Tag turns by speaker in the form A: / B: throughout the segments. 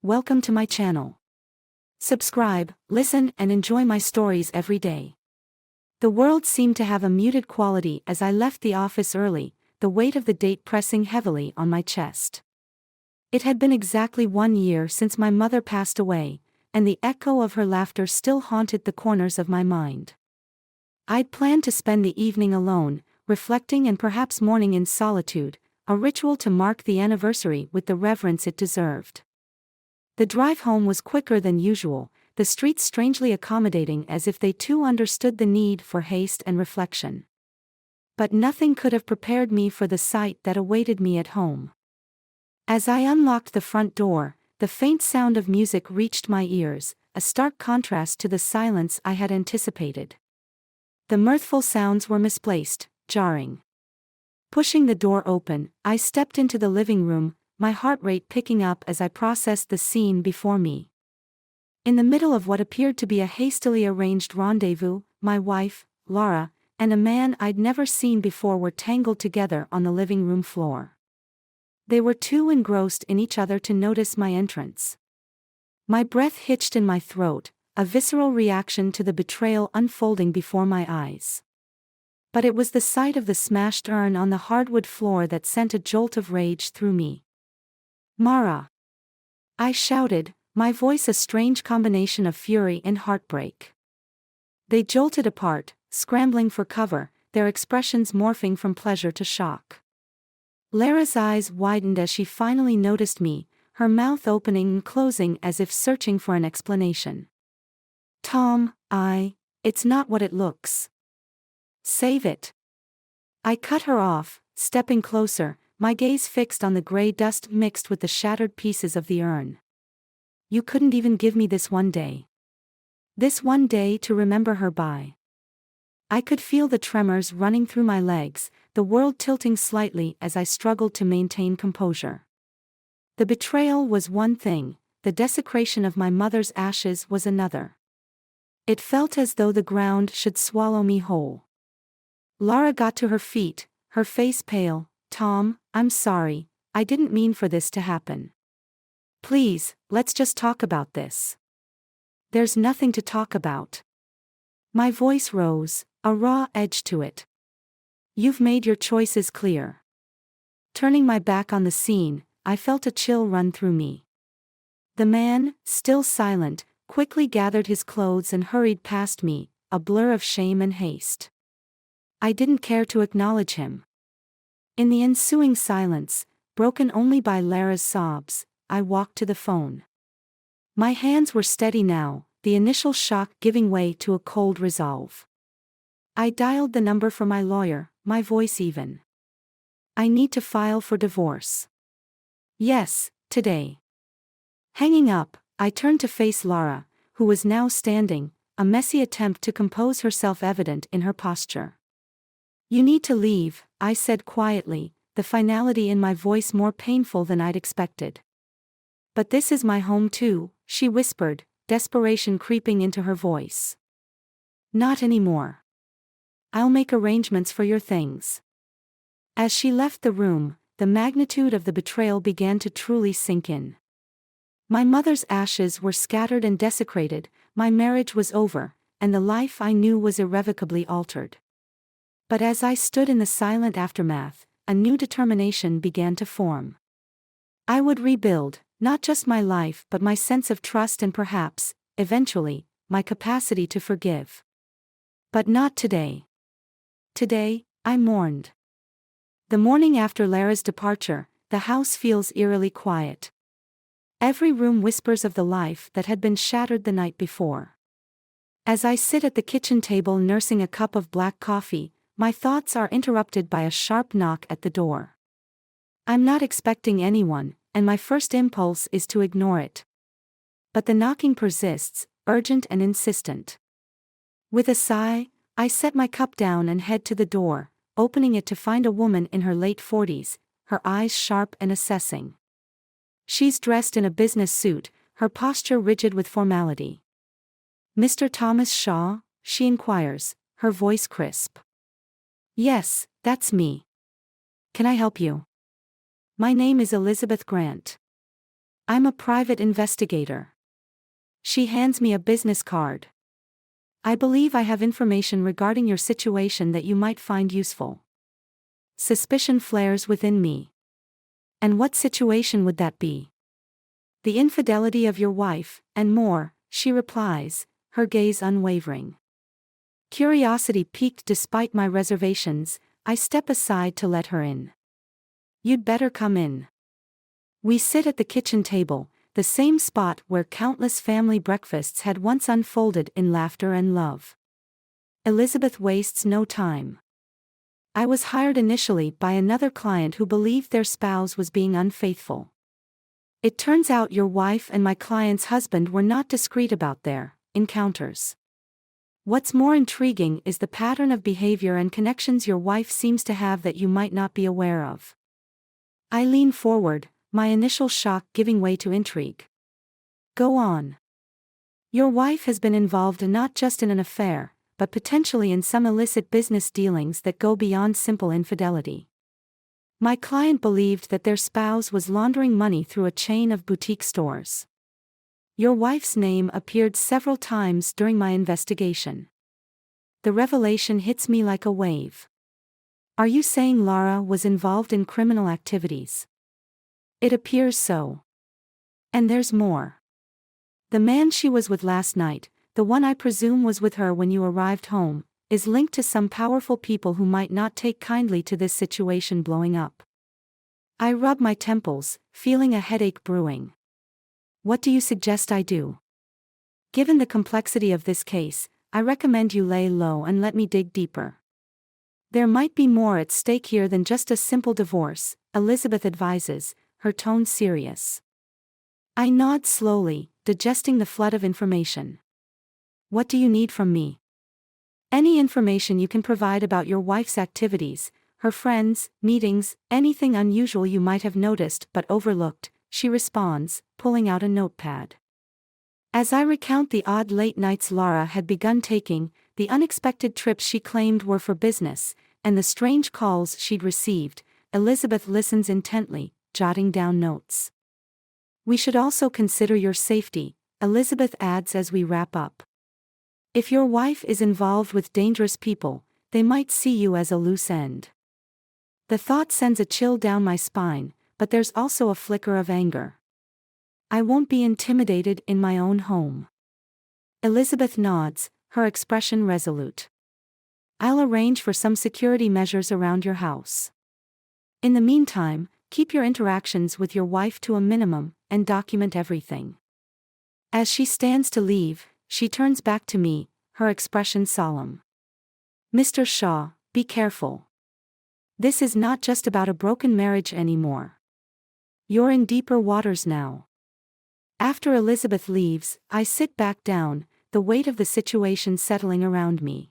A: welcome to my channel. Subscribe, listen, and enjoy my stories every day. The world seemed to have a muted quality as I left the office early, the weight of the date pressing heavily on my chest. It had been exactly 1 year since my mother passed away, and the echo of her laughter still haunted the corners of my mind. I'd planned to spend the evening alone, reflecting and perhaps mourning in solitude, a ritual to mark the anniversary with the reverence it deserved. The drive home was quicker than usual, the streets strangely accommodating as if they too understood the need for haste and reflection. But nothing could have prepared me for the sight that awaited me at home. As I unlocked the front door, the faint sound of music reached my ears, a stark contrast to the silence I had anticipated. The mirthful sounds were misplaced, jarring. Pushing the door open, I stepped into the living room, my heart rate picking up as I processed the scene before me. In the middle of what appeared to be a hastily arranged rendezvous, my wife, Laura, and a man I'd never seen before were tangled together on the living room floor. They were too engrossed in each other to notice my entrance. My breath hitched in my throat, a visceral reaction to the betrayal unfolding before my eyes. But it was the sight of the smashed urn on the hardwood floor that sent a jolt of rage through me. "Mara!" I shouted, my voice a strange combination of fury and heartbreak. They jolted apart, scrambling for cover, their expressions morphing from pleasure to shock. Lara's eyes widened as she finally noticed me, her mouth opening and closing as if searching for an explanation. "Tom, it's not what it looks. Save it." I cut her off, stepping closer, my gaze fixed on the gray dust mixed with the shattered pieces of the urn. "You couldn't even give me this one day. This one day to remember her by." I could feel the tremors running through my legs, the world tilting slightly as I struggled to maintain composure. The betrayal was one thing, the desecration of my mother's ashes was another. It felt as though the ground should swallow me whole. Laura got to her feet, her face pale. "Tom, I'm sorry, I didn't mean for this to happen. Please, let's just talk about this." "There's nothing to talk about." My voice rose, a raw edge to it. "You've made your choices clear." Turning my back on the scene, I felt a chill run through me. The man, still silent, quickly gathered his clothes and hurried past me, a blur of shame and haste. I didn't care to acknowledge him. In the ensuing silence, broken only by Lara's sobs, I walked to the phone. My hands were steady now, the initial shock giving way to a cold resolve. I dialed the number for my lawyer, my voice even. "I need to file for divorce." "Yes, today." Hanging up, I turned to face Laura, who was now standing, a messy attempt to compose herself evident in her posture. "You need to leave," I said quietly, the finality in my voice more painful than I'd expected. "But this is my home too," she whispered, desperation creeping into her voice. "Not anymore. I'll make arrangements for your things." As she left the room, the magnitude of the betrayal began to truly sink in. My mother's ashes were scattered and desecrated, my marriage was over, and the life I knew was irrevocably altered. But as I stood in the silent aftermath, a new determination began to form. I would rebuild, not just my life but my sense of trust and perhaps, eventually, my capacity to forgive. But not today. Today, I mourned. The morning after Lara's departure, the house feels eerily quiet. Every room whispers of the life that had been shattered the night before. As I sit at the kitchen table nursing a cup of black coffee, my thoughts are interrupted by a sharp knock at the door. I'm not expecting anyone, and my first impulse is to ignore it. But the knocking persists, urgent and insistent. With a sigh, I set my cup down and head to the door, opening it to find a woman in her late 40s, her eyes sharp and assessing. She's dressed in a business suit, her posture rigid with formality. "Mr. Thomas Shaw?" she inquires, her voice crisp. "Yes, that's me. Can I help you?" "My name is Elizabeth Grant." I'm a private investigator. She hands me a business card. I believe I have information regarding your situation that you might find useful. Suspicion flares within me. And what situation would that be? The infidelity of your wife, and more, she replies, her gaze unwavering. Curiosity piqued despite my reservations, I step aside to let her in. You'd better come in. We sit at the kitchen table, the same spot where countless family breakfasts had once unfolded in laughter and love. Elizabeth wastes no time. I was hired initially by another client who believed their spouse was being unfaithful. It turns out your wife and my client's husband were not discreet about their encounters. What's more intriguing is the pattern of behavior and connections your wife seems to have that you might not be aware of. I lean forward, my initial shock giving way to intrigue. Go on. Your wife has been involved not just in an affair, but potentially in some illicit business dealings that go beyond simple infidelity. My client believed that their spouse was laundering money through a chain of boutique stores. Your wife's name appeared several times during my investigation. The revelation hits me like a wave. Are you saying Lara was involved in criminal activities? It appears so. And there's more. The man she was with last night, the one I presume was with her when you arrived home, is linked to some powerful people who might not take kindly to this situation blowing up. I rub my temples, feeling a headache brewing. What do you suggest I do? Given the complexity of this case, I recommend you lay low and let me dig deeper. There might be more at stake here than just a simple divorce, Elizabeth advises, her tone serious. I nod slowly, digesting the flood of information. What do you need from me? Any information you can provide about your wife's activities, her friends, meetings, anything unusual you might have noticed but overlooked, she responds, pulling out a notepad. As I recount the odd late nights Lara had begun taking, the unexpected trips she claimed were for business, and the strange calls she'd received, Elizabeth listens intently, jotting down notes. We should also consider your safety, Elizabeth adds as we wrap up. If your wife is involved with dangerous people, they might see you as a loose end. The thought sends a chill down my spine, but there's also a flicker of anger. I won't be intimidated in my own home. Elizabeth nods, her expression resolute. I'll arrange for some security measures around your house. In the meantime, keep your interactions with your wife to a minimum, and document everything. As she stands to leave, she turns back to me, her expression solemn. Mr. Shaw, be careful. This is not just about a broken marriage anymore. You're in deeper waters now. After Elizabeth leaves, I sit back down, the weight of the situation settling around me.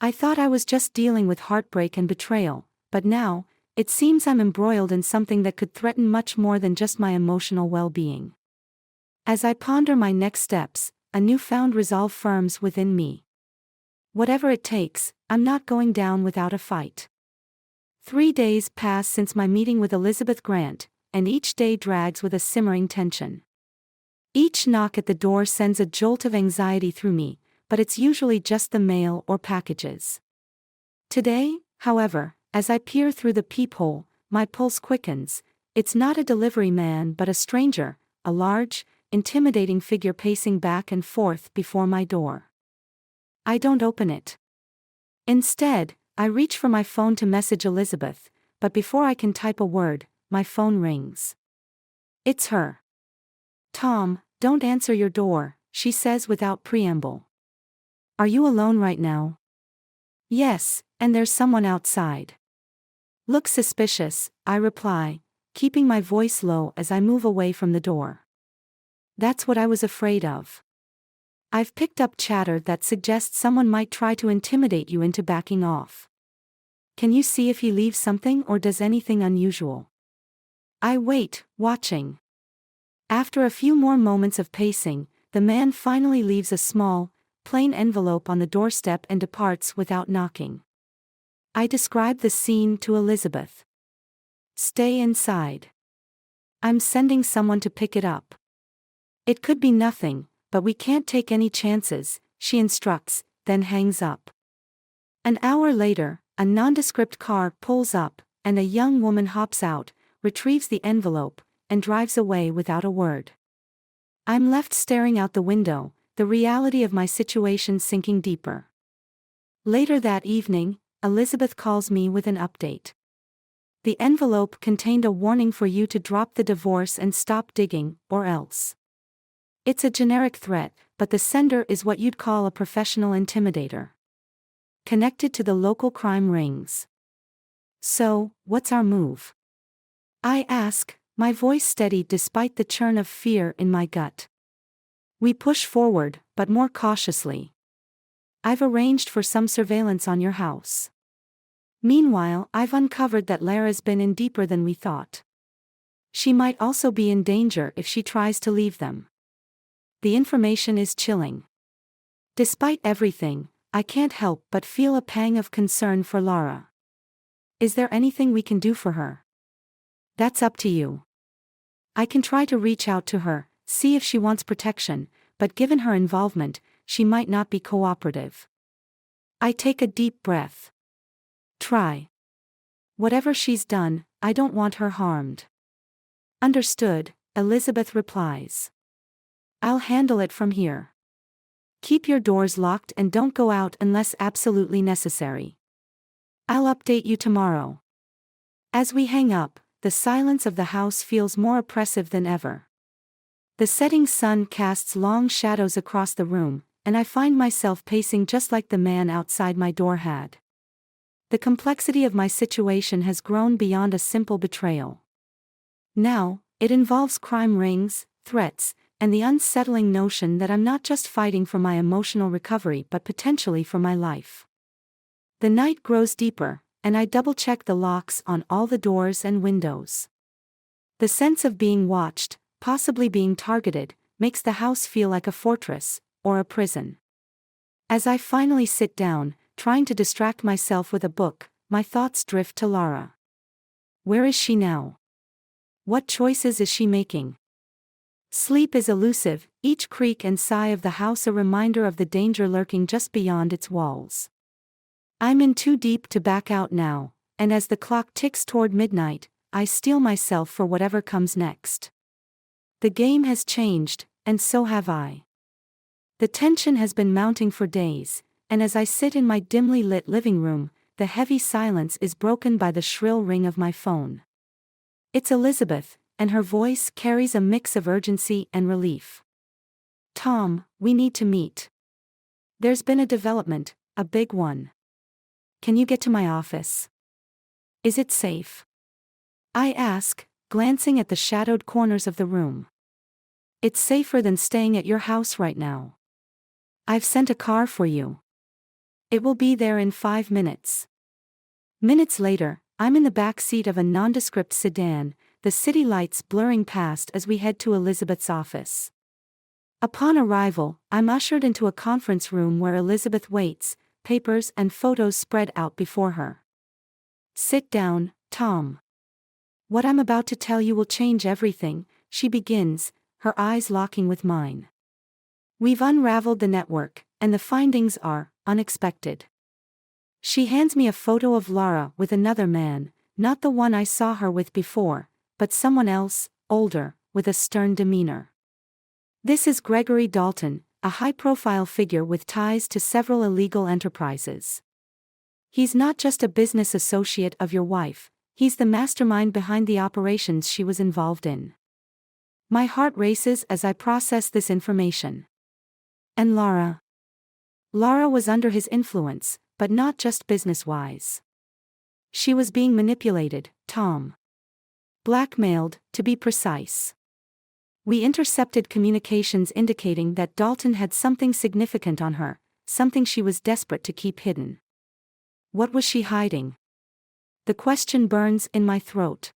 A: I thought I was just dealing with heartbreak and betrayal, but now, it seems I'm embroiled in something that could threaten much more than just my emotional well-being. As I ponder my next steps, a newfound resolve firms within me. Whatever it takes, I'm not going down without a fight. 3 days pass since my meeting with Elizabeth Grant, and each day drags with a simmering tension. Each knock at the door sends a jolt of anxiety through me, but it's usually just the mail or packages. Today, however, as I peer through the peephole, my pulse quickens. It's not a delivery man but a stranger, a large, intimidating figure pacing back and forth before my door. I don't open it. Instead, I reach for my phone to message Elizabeth, but before I can type a word, my phone rings. It's her. Tom, don't answer your door, she says without preamble. Are you alone right now? Yes, and there's someone outside. Looks suspicious, I reply, keeping my voice low as I move away from the door. That's what I was afraid of. I've picked up chatter that suggests someone might try to intimidate you into backing off. Can you see if he leaves something or does anything unusual? I wait, watching. After a few more moments of pacing, the man finally leaves a small, plain envelope on the doorstep and departs without knocking. I describe the scene to Elizabeth. Stay inside. I'm sending someone to pick it up. It could be nothing, but we can't take any chances, she instructs, then hangs up. An hour later, a nondescript car pulls up, and a young woman hops out, retrieves the envelope, and drives away without a word. I'm left staring out the window, the reality of my situation sinking deeper. Later that evening, Elizabeth calls me with an update. The envelope contained a warning for you to drop the divorce and stop digging, or else. It's a generic threat, but the sender is what you'd call a professional intimidator. Connected to the local crime rings. So, what's our move? I ask, my voice steady despite the churn of fear in my gut. We push forward, but more cautiously. I've arranged for some surveillance on your house. Meanwhile, I've uncovered that Lara's been in deeper than we thought. She might also be in danger if she tries to leave them. The information is chilling. Despite everything, I can't help but feel a pang of concern for Lara. Is there anything we can do for her? That's up to you. I can try to reach out to her, see if she wants protection, but given her involvement, she might not be cooperative. I take a deep breath. Try. Whatever she's done, I don't want her harmed. Understood, Elizabeth replies. I'll handle it from here. Keep your doors locked and don't go out unless absolutely necessary. I'll update you tomorrow. As we hang up, the silence of the house feels more oppressive than ever. The setting sun casts long shadows across the room, and I find myself pacing just like the man outside my door had. The complexity of my situation has grown beyond a simple betrayal. Now, it involves crime rings, threats, and the unsettling notion that I'm not just fighting for my emotional recovery but potentially for my life. The night grows deeper, and I double-check the locks on all the doors and windows. The sense of being watched, possibly being targeted, makes the house feel like a fortress, or a prison. As I finally sit down, trying to distract myself with a book, my thoughts drift to Lara. Where is she now? What choices is she making? Sleep is elusive, each creak and sigh of the house a reminder of the danger lurking just beyond its walls. I'm in too deep to back out now, and as the clock ticks toward midnight, I steel myself for whatever comes next. The game has changed, and so have I. The tension has been mounting for days, and as I sit in my dimly lit living room, the heavy silence is broken by the shrill ring of my phone. It's Elizabeth, and her voice carries a mix of urgency and relief. Tom, we need to meet. There's been a development, a big one. Can you get to my office? Is it safe? I ask, glancing at the shadowed corners of the room. It's safer than staying at your house right now. I've sent a car for you. It will be there in 5 minutes. Minutes later, I'm in the back seat of a nondescript sedan, the city lights blurring past as we head to Elizabeth's office. Upon arrival, I'm ushered into a conference room where Elizabeth waits, papers and photos spread out before her. Sit down, Tom. What I'm about to tell you will change everything, she begins, her eyes locking with mine. We've unraveled the network, and the findings are unexpected. She hands me a photo of Lara with another man, not the one I saw her with before, but someone else, older, with a stern demeanor. This is Gregory Dalton, a high-profile figure with ties to several illegal enterprises. He's not just a business associate of your wife, he's the mastermind behind the operations she was involved in. My heart races as I process this information. And Lara? Lara was under his influence, but not just business-wise. She was being manipulated, Tom. Blackmailed, to be precise. We intercepted communications indicating that Dalton had something significant on her, something she was desperate to keep hidden. What was she hiding? The question burns in my throat.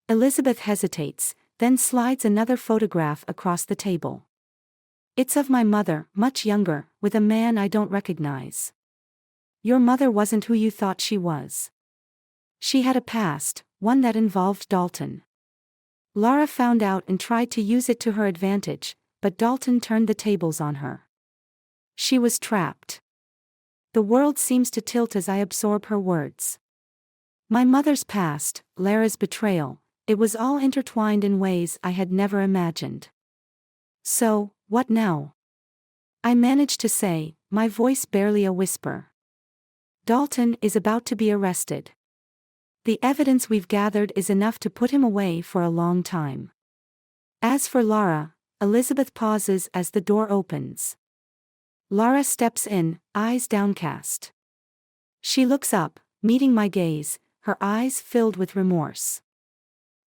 A: Elizabeth hesitates, then slides another photograph across the table. It's of my mother, much younger, with a man I don't recognize. Your mother wasn't who you thought she was. She had a past, one that involved Dalton. Lara found out and tried to use it to her advantage, but Dalton turned the tables on her. She was trapped. The world seems to tilt as I absorb her words. My mother's past, Lara's betrayal, it was all intertwined in ways I had never imagined. So, what now? I managed to say, my voice barely a whisper. Dalton is about to be arrested. The evidence we've gathered is enough to put him away for a long time. As for Lara, Elizabeth pauses as the door opens. Lara steps in, eyes downcast. She looks up, meeting my gaze, her eyes filled with remorse.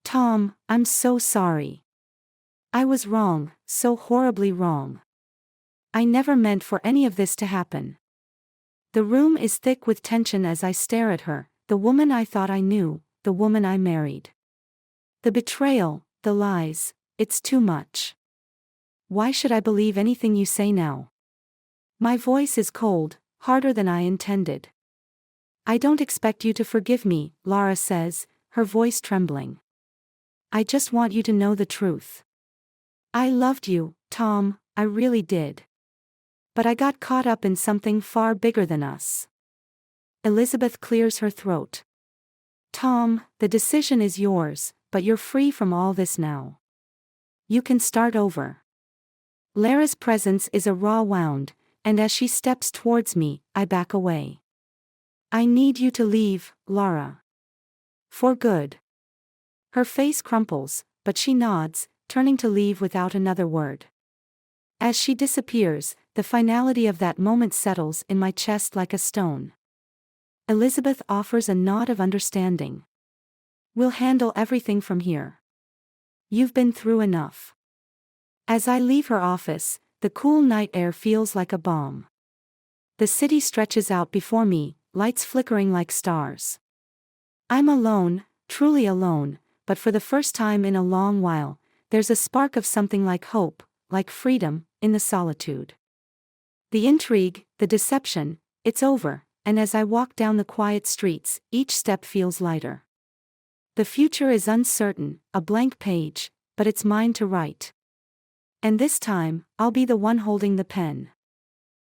A: Tom, I'm so sorry. I was wrong, so horribly wrong. I never meant for any of this to happen. The room is thick with tension as I stare at her, the woman I thought I knew, the woman I married. The betrayal, the lies, it's too much. Why should I believe anything you say now? My voice is cold, harder than I intended. I don't expect you to forgive me, Lara says, her voice trembling. I just want you to know the truth. I loved you, Tom, I really did. But I got caught up in something far bigger than us. Elizabeth clears her throat. Tom, the decision is yours, but you're free from all this now. You can start over. Lara's presence is a raw wound, and as she steps towards me, I back away. I need you to leave, Lara. For good. Her face crumples, but she nods, turning to leave without another word. As she disappears, the finality of that moment settles in my chest like a stone. Elizabeth offers a nod of understanding. We'll handle everything from here. You've been through enough. As I leave her office, the cool night air feels like a balm. The city stretches out before me, lights flickering like stars. I'm alone, truly alone, but for the first time in a long while, there's a spark of something like hope, like freedom, in the solitude. The intrigue, the deception, it's over, and as I walk down the quiet streets, each step feels lighter. The future is uncertain, a blank page, but it's mine to write. And this time, I'll be the one holding the pen.